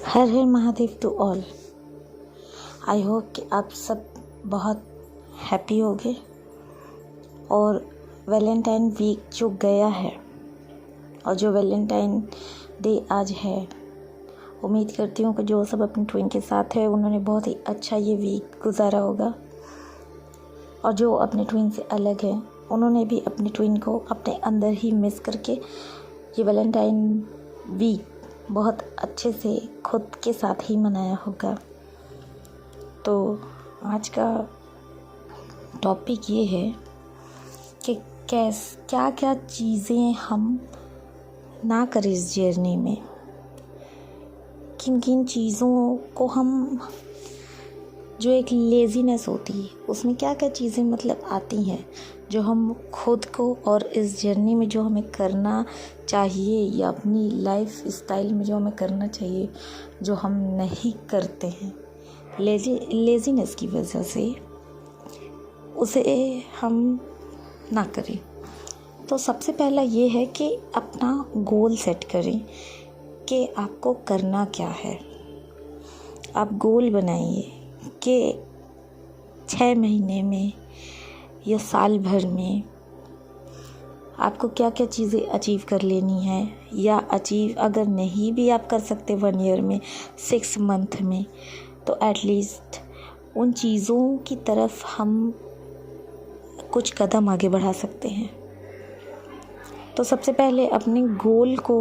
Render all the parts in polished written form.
हर हर Mahadev to all. I hope कि आप सब बहुत हैप्पी होंगे और वैलेंटाइन वीक जो गया है और जो वैलेंटाइन डे आज है, उम्मीद करती हूँ कि जो सब अपने ट्विन के साथ है उन्होंने बहुत ही अच्छा ये वीक गुजारा होगा, और जो अपने ट्विन से अलग है उन्होंने भी अपने ट्विन को अपने अंदर ही मिस करके ये वैलेंटाइन वीक बहुत अच्छे से खुद के साथ ही मनाया होगा। तो आज का टॉपिक ये है कि क्या क्या चीज़ें हम ना करें इस जर्नी में, किन किन चीज़ों को हम, जो एक लेज़ीनेस होती है उसमें क्या क्या चीज़ें मतलब आती हैं जो हम खुद को और इस जर्नी में जो हमें करना चाहिए या अपनी लाइफ स्टाइल में जो हमें करना चाहिए जो हम नहीं करते हैं लेज़ीनेस की वजह से, उसे हम ना करें। तो सबसे पहला ये है कि अपना गोल सेट करें कि आपको करना क्या है। आप गोल बनाइए कि 6 महीने में या साल भर में आपको क्या क्या चीज़ें अचीव कर लेनी है, या अचीव अगर नहीं भी आप कर सकते 1 ईयर में, 6 मंथ में, तो एटलीस्ट उन चीज़ों की तरफ हम कुछ कदम आगे बढ़ा सकते हैं। तो सबसे पहले अपने गोल को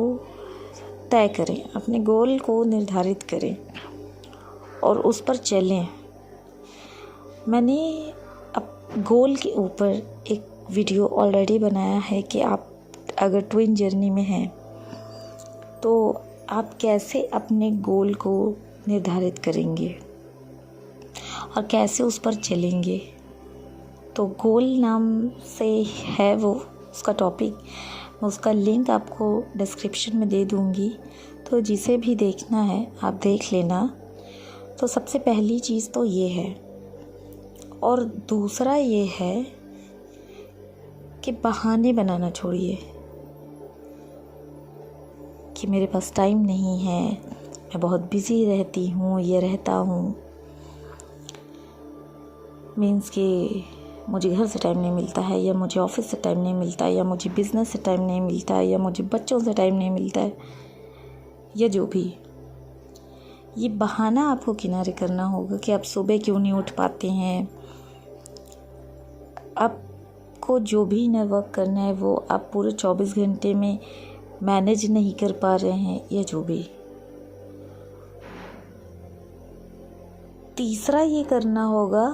तय करें, अपने गोल को निर्धारित करें और उस पर चलें। मैंने अब गोल के ऊपर एक वीडियो ऑलरेडी बनाया है कि आप अगर ट्विन जर्नी में हैं तो आप कैसे अपने गोल को निर्धारित करेंगे और कैसे उस पर चलेंगे। तो गोल नाम से है वो उसका टॉपिक, मैं उसका लिंक आपको डिस्क्रिप्शन में दे दूँगी, तो जिसे भी देखना है आप देख लेना। तो सबसे पहली चीज़ तो ये है, और दूसरा ये है कि बहाने बनाना छोड़िए कि मेरे पास टाइम नहीं है, मैं बहुत बिज़ी रहती हूँ, ये रहता हूँ, मीन्स कि मुझे घर से टाइम नहीं मिलता है, या मुझे ऑफिस से टाइम नहीं मिलता है, या मुझे बिज़नेस से टाइम नहीं मिलता है, या मुझे बच्चों से टाइम नहीं मिलता है, या जो भी। ये बहाना आपको किनारे करना होगा कि आप सुबह क्यों नहीं उठ पाते हैं। आपको जो भी इनर वर्क करना है वो आप पूरे 24 घंटे में मैनेज नहीं कर पा रहे हैं, या जो भी। तीसरा ये करना होगा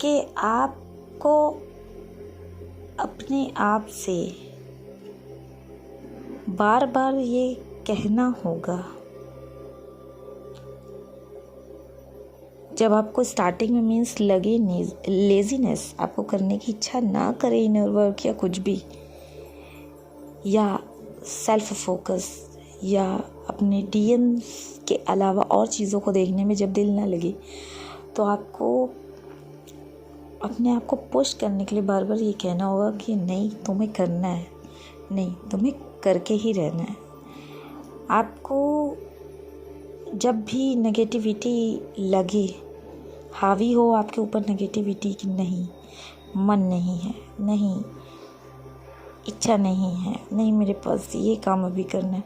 कि आपको अपने आप से बार बार ये कहना होगा, जब आपको स्टार्टिंग में मीन्स लगे लेज़ीनेस, आपको करने की इच्छा ना करे इनर वर्क या कुछ भी, या सेल्फ फोकस, या अपने डीएम्स के अलावा और चीज़ों को देखने में जब दिल ना लगे, तो आपको अपने आप को पुश करने के लिए बार बार ये कहना होगा कि नहीं तुम्हें करना है, नहीं तुम्हें करके ही रहना है। आपको जब भी नेगेटिविटी लगे, हावी हो आपके ऊपर नेगेटिविटी कि नहीं मन नहीं है, नहीं इच्छा नहीं है, नहीं मेरे पास ये काम अभी करना है,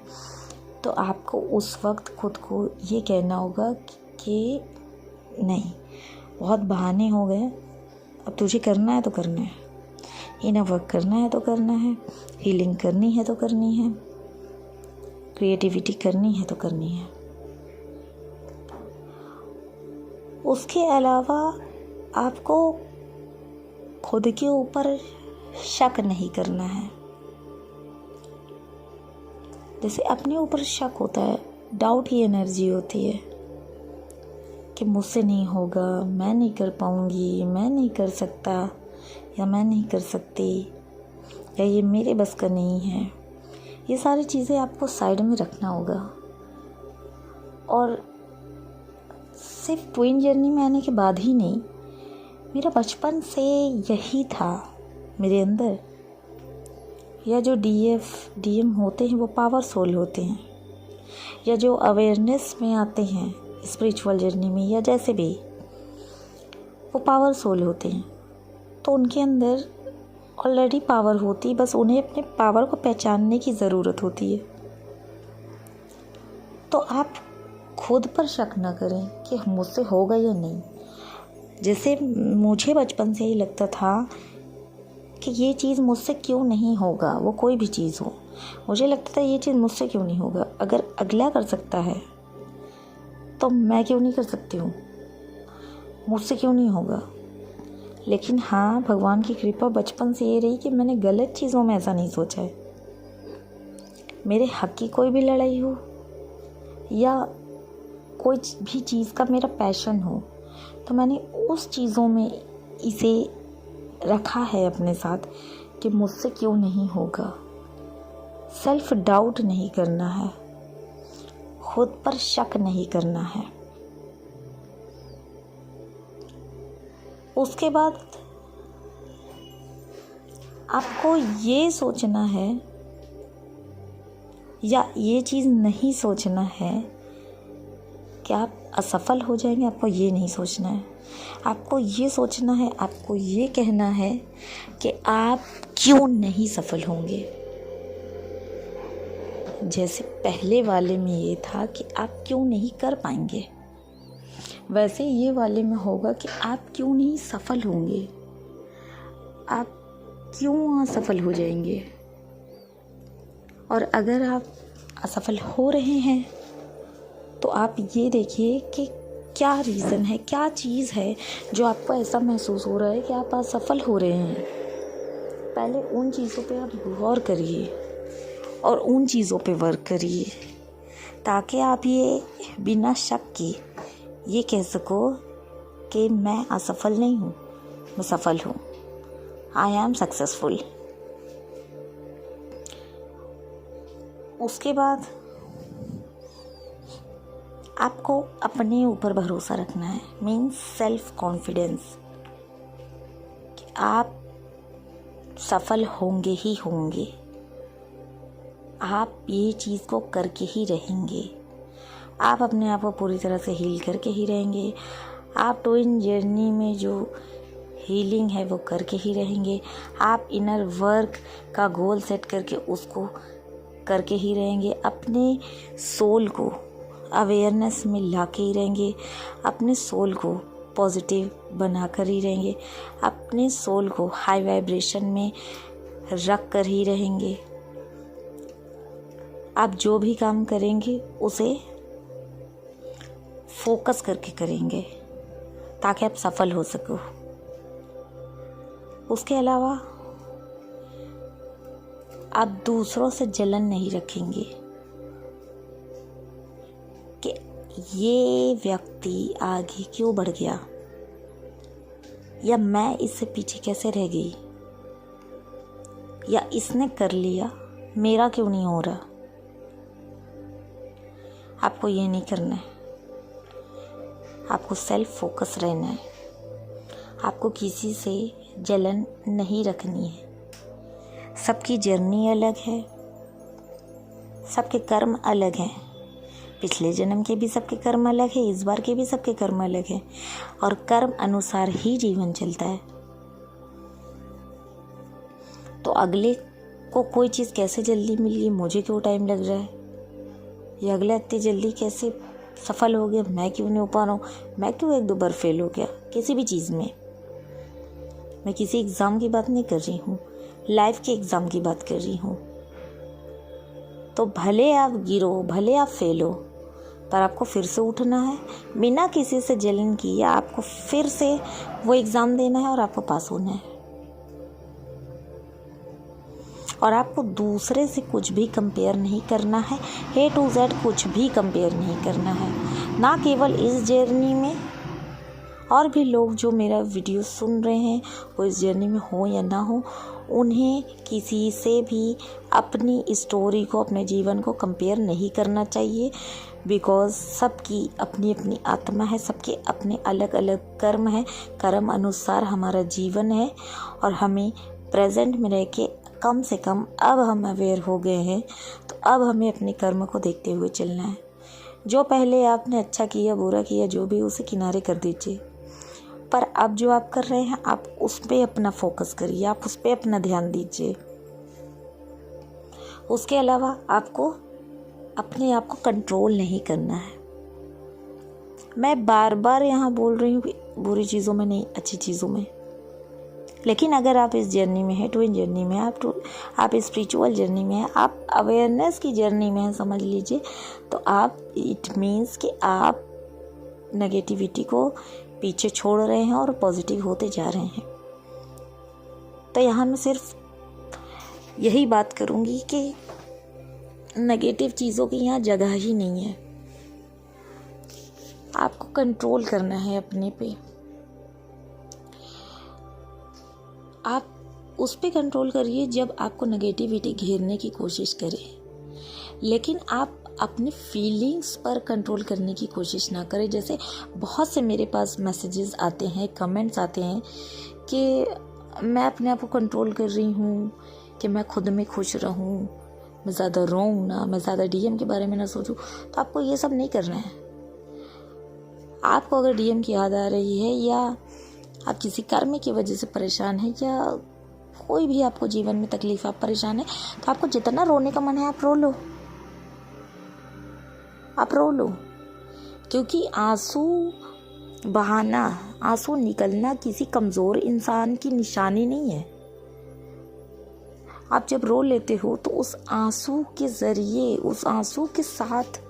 तो आपको उस वक्त खुद को ये कहना होगा कि नहीं, बहुत बहाने हो गए, अब तुझे करना है तो करना है, इनर वर्क करना है तो करना है, हीलिंग करनी है तो करनी है, क्रिएटिविटी करनी है तो करनी है। उसके अलावा आपको खुद के ऊपर शक नहीं करना है। जैसे अपने ऊपर शक होता है, डाउट की एनर्जी होती है कि मुझसे नहीं होगा, मैं नहीं कर पाऊँगी, मैं नहीं कर सकता, या मैं नहीं कर सकती, या ये मेरे बस का नहीं है। ये सारी चीज़ें आपको साइड में रखना होगा। और सिर्फ ट्विन जर्नी में आने के बाद ही नहीं, मेरा बचपन से यही था मेरे अंदर, या जो डीएम होते हैं वो पावर सोल होते हैं, या जो अवेयरनेस में आते हैं स्पिरिचुअल जर्नी में, या जैसे भी वो पावर सोल होते हैं, तो उनके अंदर ऑलरेडी पावर होती है, बस उन्हें अपने पावर को पहचानने की ज़रूरत होती है। तो आप खुद पर शक ना करें कि मुझसे होगा या नहीं। जैसे मुझे बचपन से ही लगता था कि ये चीज़ मुझसे क्यों नहीं होगा, वो कोई भी चीज़ हो, मुझे लगता था ये चीज़ मुझसे क्यों नहीं होगा। अगर अगला कर सकता है तो मैं क्यों नहीं कर सकती हूँ, मुझसे क्यों नहीं होगा। लेकिन हाँ, भगवान की कृपा बचपन से ये रही कि मैंने गलत चीज़ों में ऐसा नहीं सोचा है। मेरे हक की कोई भी लड़ाई हो या कोई भी चीज़ का मेरा पैशन हो, तो मैंने उस चीज़ों में इसे रखा है अपने साथ कि मुझसे क्यों नहीं होगा। सेल्फ डाउट नहीं करना है, खुद पर शक नहीं करना है। उसके बाद आपको ये सोचना है या ये चीज़ नहीं सोचना है कि आप असफल हो जाएंगे। आपको ये नहीं सोचना है, आपको ये सोचना है, आपको ये कहना है कि आप क्यों नहीं सफल होंगे। जैसे पहले वाले में ये था कि आप क्यों नहीं कर पाएंगे, वैसे ये वाले में होगा कि आप क्यों नहीं सफल होंगे, आप क्यों असफल हो जाएंगे। और अगर आप असफल हो रहे हैं तो आप ये देखिए कि क्या रीज़न है, क्या चीज़ है जो आपको ऐसा महसूस हो रहा है कि आप असफल हो रहे हैं। पहले उन चीज़ों पे आप गौर करिए और उन चीज़ों पे वर्क करिए, ताकि आप ये बिना शक के ये कह सको कि मैं असफल नहीं हूँ, मैं सफल हूँ। I am successful. उसके बाद आपको अपने ऊपर भरोसा रखना है, मीन्स सेल्फ कॉन्फिडेंस, कि आप सफल होंगे ही होंगे, आप ये चीज़ को करके ही रहेंगे, आप अपने आप को पूरी तरह से हील करके ही रहेंगे, आप ट्विन जर्नी में जो हीलिंग है वो करके ही रहेंगे, आप इनर वर्क का गोल सेट करके उसको करके ही रहेंगे, अपने सोल को अवेयरनेस में ला के ही रहेंगे, अपने सोल को पॉजिटिव बना कर ही रहेंगे, अपने सोल को हाई वाइब्रेशन में रख कर ही रहेंगे। आप जो भी काम करेंगे उसे फोकस करके करेंगे ताकि आप सफल हो सको। उसके अलावा आप दूसरों से जलन नहीं रखेंगे कि ये व्यक्ति आगे क्यों बढ़ गया या मैं इससे पीछे कैसे रह गई या इसने कर लिया मेरा क्यों नहीं हो रहा। आपको ये नहीं करना है, आपको सेल्फ फोकस रहना है, आपको किसी से जलन नहीं रखनी है। सबकी जर्नी अलग है, सबके कर्म अलग हैं, पिछले जन्म के भी सबके कर्म अलग है, इस बार के भी सबके कर्म अलग है और कर्म अनुसार ही जीवन चलता है। तो अगले को कोई चीज़ कैसे जल्दी मिली, मुझे क्यों टाइम लग रहा है, ये अगला इतनी जल्दी कैसे सफल हो गया, मैं क्यों नहीं हो पा रहा हूँ, मैं क्यों एक दो बार फेल हो गया किसी भी चीज़ में। मैं किसी एग्ज़ाम की बात नहीं कर रही हूँ, लाइफ के एग्ज़ाम की बात कर रही हूँ। तो भले आप गिरो, भले आप फेल हो, पर आपको फिर से उठना है, बिना किसी से जलन किए आपको फिर से वो एग्ज़ाम देना है और आपको पास होना है। और आपको दूसरे से कुछ भी कंपेयर नहीं करना है, A to Z कुछ भी कंपेयर नहीं करना है। ना केवल इस जर्नी में, और भी लोग जो मेरा वीडियो सुन रहे हैं वो इस जर्नी में हो या ना हो, उन्हें किसी से भी अपनी स्टोरी को, अपने जीवन को कंपेयर नहीं करना चाहिए। बिकॉज़ सबकी अपनी अपनी आत्मा है, सबके अपने अलग अलग कर्म हैं, कर्म अनुसार हमारा जीवन है और हमें प्रेजेंट में रह के कम से कम अब हम अवेयर हो गए हैं, तो अब हमें अपने कर्म को देखते हुए चलना है। जो पहले आपने अच्छा किया बुरा किया जो भी, उसे किनारे कर दीजिए। पर अब जो आप कर रहे हैं, आप उस पर अपना फोकस करिए, आप उस पर अपना ध्यान दीजिए। उसके अलावा आपको अपने आप को कंट्रोल नहीं करना है। मैं बार बार यहाँ बोल रही हूँ कि बुरी चीज़ों में नहीं, अच्छी चीज़ों में। लेकिन अगर आप इस जर्नी में हैं, ट्विन जर्नी में, आप स्पिरिचुअल जर्नी में हैं, आप अवेयरनेस की जर्नी में हैं, समझ लीजिए, तो आप इट मीन्स कि आप नेगेटिविटी को पीछे छोड़ रहे हैं और पॉजिटिव होते जा रहे हैं। तो यहाँ मैं सिर्फ यही बात करूँगी कि नेगेटिव चीज़ों की यहाँ जगह ही नहीं है। आपको कंट्रोल करना है अपने पे। आप उस पे कंट्रोल करिए जब आपको नेगेटिविटी घेरने की कोशिश करे, लेकिन आप अपनी फीलिंग्स पर कंट्रोल करने की कोशिश ना करें। जैसे बहुत से मेरे पास मैसेजेस आते हैं, कमेंट्स आते हैं कि मैं अपने आप को कंट्रोल कर रही हूँ कि मैं खुद में खुश रहूँ, मैं ज़्यादा रोऊँ ना, मैं ज़्यादा डीएम के बारे में ना सोचूं। तो आपको ये सब नहीं करना है। आपको अगर डीएम की याद आ रही है, या आप किसी कर्म की वजह से परेशान हैं, या कोई भी आपको जीवन में तकलीफ, आप परेशान हैं, तो आपको जितना रोने का मन है आप रो लो, आप रो लो। क्योंकि आंसू बहाना, आंसू निकलना किसी कमज़ोर इंसान की निशानी नहीं है। आप जब रो लेते हो तो उस आंसू के ज़रिए, उस आंसू के साथ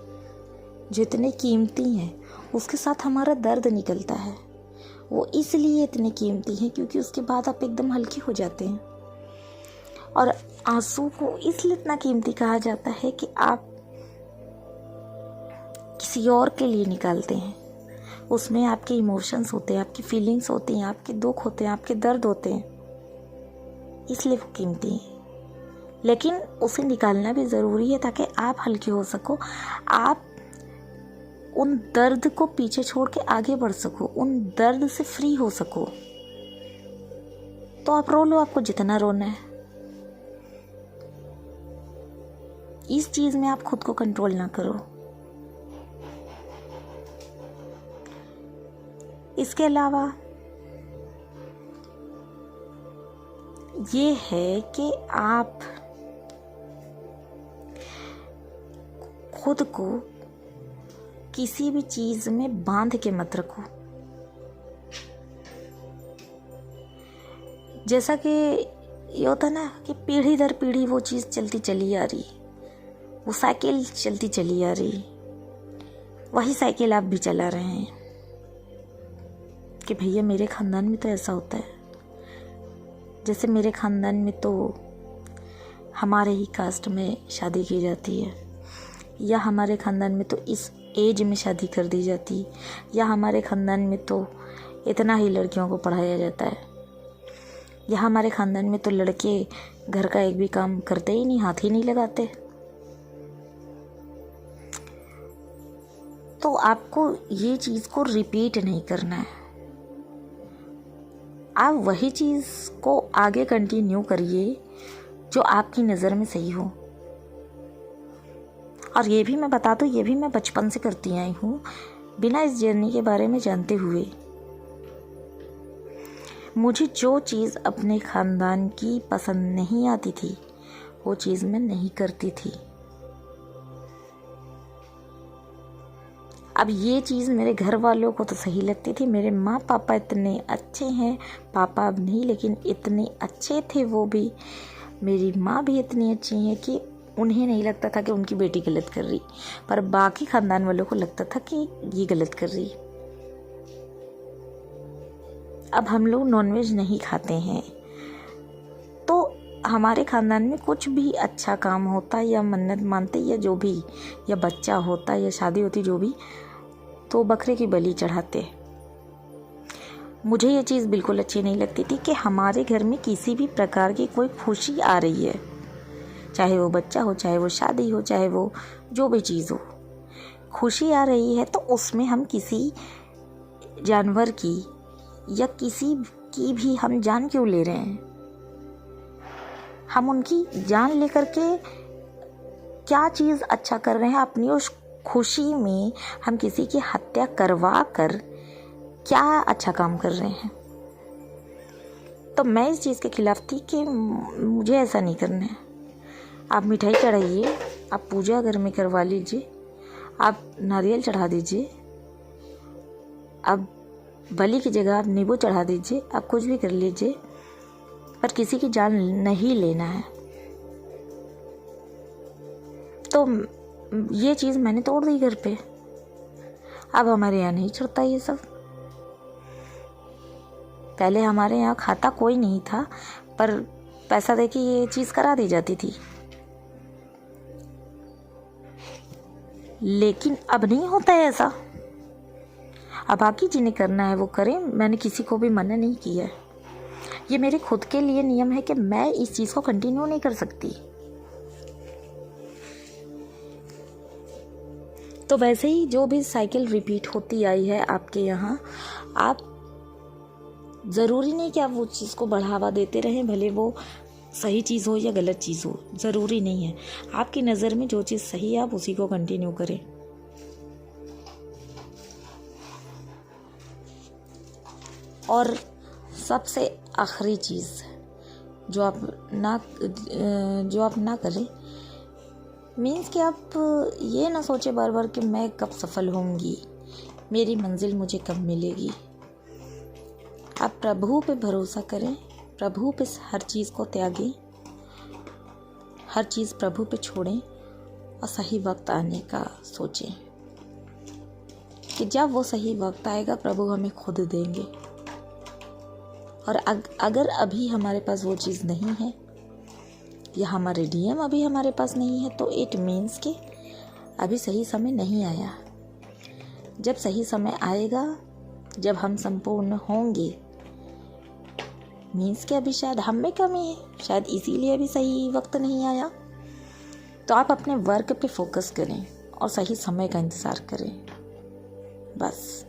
जितने कीमती हैं उसके साथ हमारा दर्द निकलता है। वो इसलिए इतने कीमती हैं क्योंकि उसके बाद आप एकदम हल्के हो जाते हैं। और आंसू को इसलिए इतना कीमती कहा जाता है कि आप किसी और के लिए निकालते हैं। उसमें आपके इमोशंस होते हैं, आपकी फीलिंग्स होती हैं, आपके दुख होते हैं, आपके दर्द होते हैं, इसलिए वो कीमती है। लेकिन उसे निकालना भी ज़रूरी है ताकि आप हल्के हो सको, आप उन दर्द को पीछे छोड़ के आगे बढ़ सको, उन दर्द से फ्री हो सको। तो आप रो लो, आपको जितना रोना है। इस चीज़ में आप खुद को कंट्रोल ना करो। इसके अलावा ये है कि आप खुद को किसी भी चीज़ में बांध के मत रखो। जैसा कि ये होता ना कि पीढ़ी दर पीढ़ी वो चीज़ चलती चली आ रही, वो साइकिल चलती चली आ रही, वही साइकिल आप भी चला रहे हैं कि भैया मेरे ख़ानदान में तो ऐसा होता है। जैसे मेरे ख़ानदान में तो हमारे ही कास्ट में शादी की जाती है, या हमारे ख़ानदान में तो इस एज में शादी कर दी जाती, या हमारे ख़ानदान में तो इतना ही लड़कियों को पढ़ाया जाता है, या हमारे ख़ानदान में तो लड़के घर का एक भी काम करते ही नहीं, हाथ ही नहीं लगाते। तो आपको ये चीज़ को रिपीट नहीं करना है। आप वही चीज़ को आगे कंटिन्यू करिए जो आपकी नज़र में सही हो। और ये भी मैं बता दूँ, ये भी मैं बचपन से करती आई हूँ, बिना इस जर्नी के बारे में जानते हुए। मुझे जो चीज़ अपने ख़ानदान की पसंद नहीं आती थी, वो चीज़ मैं नहीं करती थी। अब ये चीज़ मेरे घर वालों को तो सही लगती थी। मेरे माँ पापा इतने अच्छे हैं, पापा अब नहीं, लेकिन इतने अच्छे थे वो भी। मेरी माँ भी इतनी अच्छी है कि उन्हें नहीं लगता था कि उनकी बेटी गलत कर रही, पर बाकी ख़ानदान वालों को लगता था कि ये गलत कर रही। अब हम लोग नॉनवेज नहीं खाते हैं, तो हमारे ख़ानदान में कुछ भी अच्छा काम होता या मन्नत मानते या जो भी, या बच्चा होता या शादी होती जो भी, तो बकरे की बलि चढ़ाते। मुझे ये चीज़ बिल्कुल अच्छी नहीं लगती थी कि हमारे घर में किसी भी प्रकार की कोई खुशी आ रही है, चाहे वो बच्चा हो, चाहे वो शादी हो, चाहे वो जो भी चीज़ हो, खुशी आ रही है तो उसमें हम किसी जानवर की या किसी की भी हम जान क्यों ले रहे हैं? हम उनकी जान लेकर के क्या चीज़ अच्छा कर रहे हैं? अपनी उस खुशी में हम किसी की हत्या करवा कर क्या अच्छा काम कर रहे हैं? तो मैं इस चीज़ के खिलाफ थी कि मुझे ऐसा नहीं करना है। आप मिठाई चढ़ाइए, आप पूजा घर में करवा लीजिए, आप नारियल चढ़ा दीजिए, आप बलि की जगह आप नींबू चढ़ा दीजिए, आप कुछ भी कर लीजिए, पर किसी की जान नहीं लेना है। तो ये चीज़ मैंने तोड़ दी घर पे। अब हमारे यहाँ नहीं चढ़ता ये सब। पहले हमारे यहाँ खाता कोई नहीं था, पर पैसा देके ये चीज़ करा दी जाती थी। लेकिन अब नहीं होता है ऐसा। अब बाकी जिन्हें करना है वो करें, मैंने किसी को भी मना नहीं किया है। ये मेरे खुद के लिए नियम है कि मैं इस चीज़ को कंटिन्यू नहीं कर सकती। तो वैसे ही जो भी साइकिल रिपीट होती आई है आपके यहाँ, आप ज़रूरी नहीं कि आप वो चीज़ को बढ़ावा देते रहें, भले वो सही चीज़ हो या गलत चीज़ हो, ज़रूरी नहीं है। आपकी नज़र में जो चीज़ सही है आप उसी को कंटिन्यू करें। और सबसे आखिरी चीज़ जो आप ना करें, मीन्स कि आप ये ना सोचें बार बार कि मैं कब सफल होंगी, मेरी मंजिल मुझे कब मिलेगी। आप प्रभु पे भरोसा करें, प्रभु पे हर चीज़ को त्यागें, हर चीज़ प्रभु पे छोड़ें और सही वक्त आने का सोचें कि जब वो सही वक्त आएगा प्रभु हमें खुद देंगे। और अगर अभी हमारे पास वो चीज़ नहीं है या हमारे डीएम अभी हमारे पास नहीं है, तो इट मीन्स कि अभी सही समय नहीं आया। जब सही समय आएगा, जब हम संपूर्ण होंगे, मीन्स कि अभी शायद हम में कमी है, शायद इसीलिए अभी सही वक्त नहीं आया। तो आप अपने वर्क पे फोकस करें और सही समय का इंतज़ार करें, बस।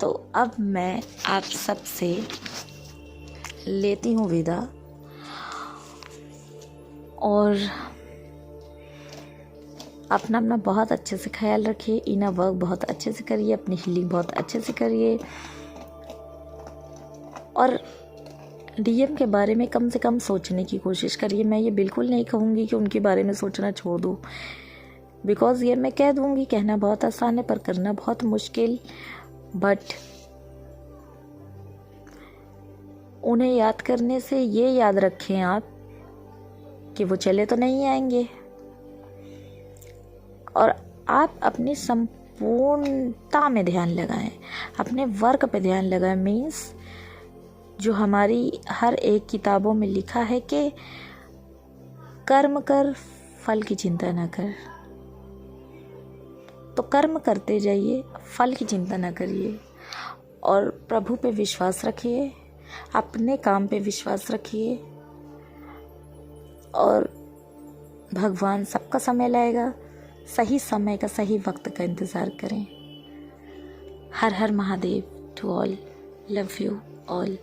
तो अब मैं आप सबसे लेती हूँ विदा, और अपना बहुत अच्छे से ख्याल रखिए, इनर वर्क बहुत अच्छे से करिए, अपनी हीलिंग बहुत अच्छे से करिए, और डीएम के बारे में कम से कम सोचने की कोशिश करिए। मैं ये बिल्कुल नहीं कहूँगी कि उनके बारे में सोचना छोड़ दो, बिकॉज़ ये मैं कह दूँगी, कहना बहुत आसान है पर करना बहुत मुश्किल। बट उन्हें याद करने से ये याद रखें आप कि वो चले तो नहीं आएंगे, और आप अपनी संपूर्णता में ध्यान लगाएं, अपने वर्क पे ध्यान लगाएं। मीन्स जो हमारी हर एक किताबों में लिखा है कि कर्म कर, फल की चिंता ना कर। तो कर्म करते जाइए, फल की चिंता ना करिए, और प्रभु पे विश्वास रखिए, अपने काम पे विश्वास रखिए, और भगवान सबका समय लाएगा। सही समय का, सही वक्त का इंतज़ार करें। हर हर Mahadev to all. Love you all.